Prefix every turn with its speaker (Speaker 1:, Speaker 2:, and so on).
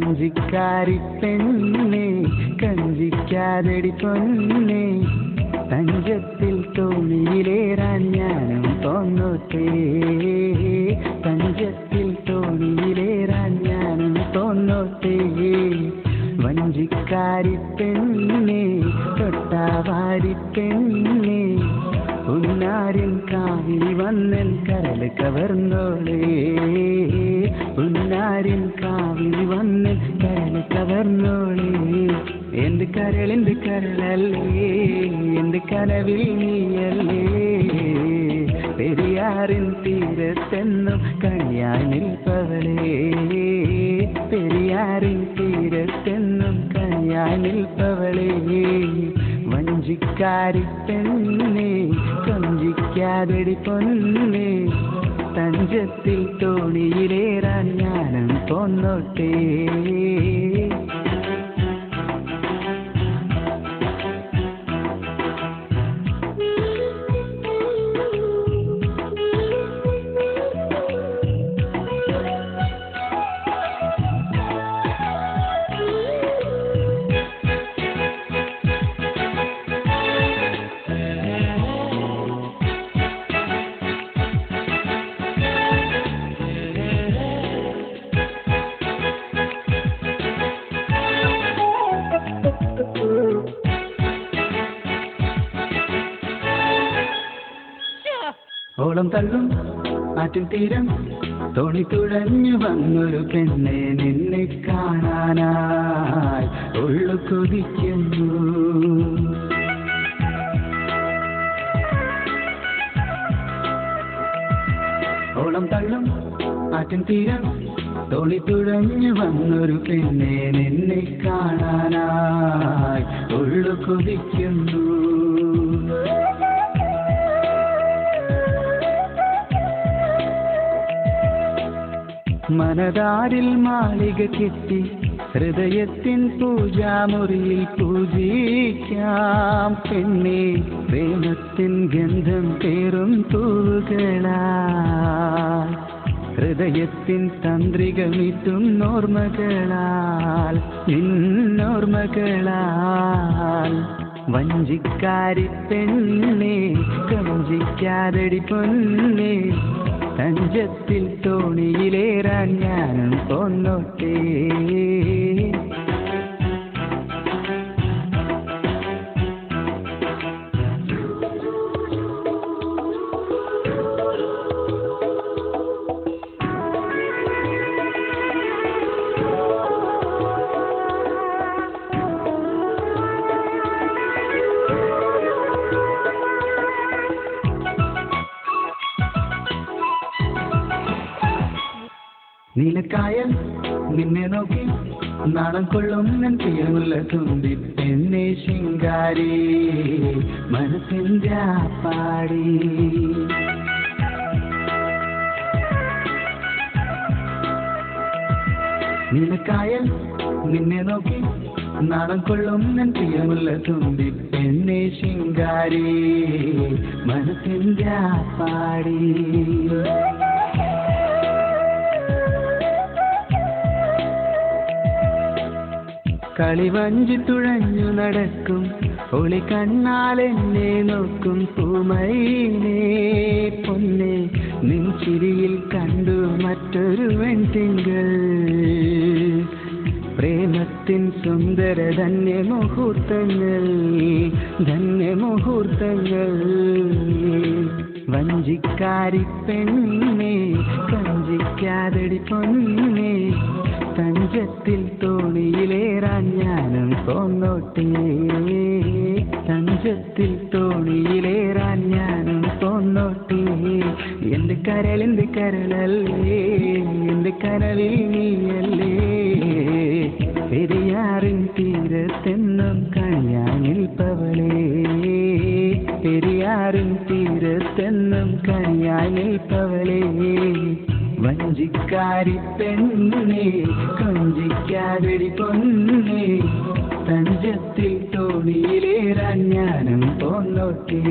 Speaker 1: വഞ്ചിക്കാരി പെണ്ണെ കഞ്ചിക്കാതടി പൊന്നെ തഞ്ചത്തിൽ തോണിയിലേറാൻ ഞാനും തോന്നോട്ടേ തഞ്ചത്തിൽ തോണിയിലേറാൻ ഞാനും തോന്നോട്ടേ വഞ്ചിക്കാരി പെണ്ണെ തൊട്ടാവാരി പെണ്ണെ ഉന്നാരിൻ കാവിൽ വന്നൻ കരൽ കവർന്നോളേ ഉന്നാരിൻ കാവിൽ വന്നൻ കരൽ കവർന്നോളേ എന്റെ കരളിന്റെ കരളല്ലേ എന്റെ കനവിൽ നീയല്ലേ പെരിയാറിൻ തീരത്തെന്നും കണിയായി നിൽപ്പവളേ പെരിയാറിൻ തീരത്തെന്നും കണിയായി നിൽപ്പവളേ വഞ്ചിക്കാരി പെണ്ണെ കൊഞ്ചിക്കാതടി പൊന്നെ തഞ്ചത്തിൽ തോണിയിലേറാൻ ഞാനും പോന്നോട്ടേ ഓളം തള്ളും ആറ്റിൻ തീരം തോണി തുഴഞ്ഞു വന്നൊരു പെണ്ണെ നിന്നെ കാണാനായി ഉള്ളു കൊതിക്കുന്നു ഓളം തള്ളും ആറ്റിൻ തീരം തോണി തുഴഞ്ഞു വന്നൊരു പെണ്ണെ നിന്നെ കാണാനായി ഉള്ളു കൊതിക്കുന്നു മനതാരിൽ മാളിക കെട്ടി ഹൃദയത്തിൻ പൂജാമുറിയിൽ പൂജിക്കാം പെണ്ണെ പ്രേമത്തിൻ ഗന്ധം പേറും പൂവുകളാൽ ഹൃദയത്തിൻ തന്ത്രിക മീട്ടും ഓർമ്മകളാൽ നിന്നോർമ്മകളാൽ വഞ്ചിക്കാരി പെണ്ണെ കഞ്ചിക്കാതടി പൊന്നെ തഞ്ചത്തിൽ തോണിയിലേറാൻ ഞാനും പോന്നോട്ടേ നീലക്കായൽ നിന്നെ നോക്കി നാണം കൊള്ളും ഞാൻ പ്രിയമുള്ള തുമ്പി പെണ്ണെ ശിങ്കാരി മനസ്സിൻ്റെ പാടി നീലക്കായൽ നിന്നെ നോക്കി നാണം കൊള്ളും ഞാൻ പ്രിയമുള്ള തുമ്പി പെണ്ണെ ശിങ്കാരി മനസ്സിൻ്റെ പാടി കളിവഞ്ചി തുഴഞ്ഞു നടക്കും ഒളി കണ്ണാൽ എന്നെ നോക്കും പൂമൈനേ പൊന്നെ നിൻ ചിരിയിൽ കണ്ടു മറ്റൊരു വെൺതിങ്കൾ പ്രേമത്തിൻ സുന്ദര ധന്യമുഹൂർത്തങ്ങൾ വഞ്ചിക്കാരി പെണ്ണെ കഞ്ചിക്കാതടി പൊന്നെ തഞ്ചത്തിൽ തോണിയിലേറാൻ ഞാനും പോന്നോട്ടേ തഞ്ചത്തിൽ തോണിയിലേറാൻ ഞാനും പോന്നോട്ടേ എന്റെ കരളിന്റെ കരളല്ലേ എന്റെ കനവിൽ നീയല്ലേ പെരിയാറിൻ തീരത്തെന്നും കണിയായി നിൽപ്പവളേ പെരിയാറിൻ തീരത്തെന്നും കണിയായി നിൽപ്പവളേ വഞ്ചിക്കാരി പെണ്ണെ കൊഞ്ചിക്കാതടി പൊന്നെ തഞ്ചത്തിൽ തോണിയിലേറാൻ ഞാനും പോന്നോട്ടേ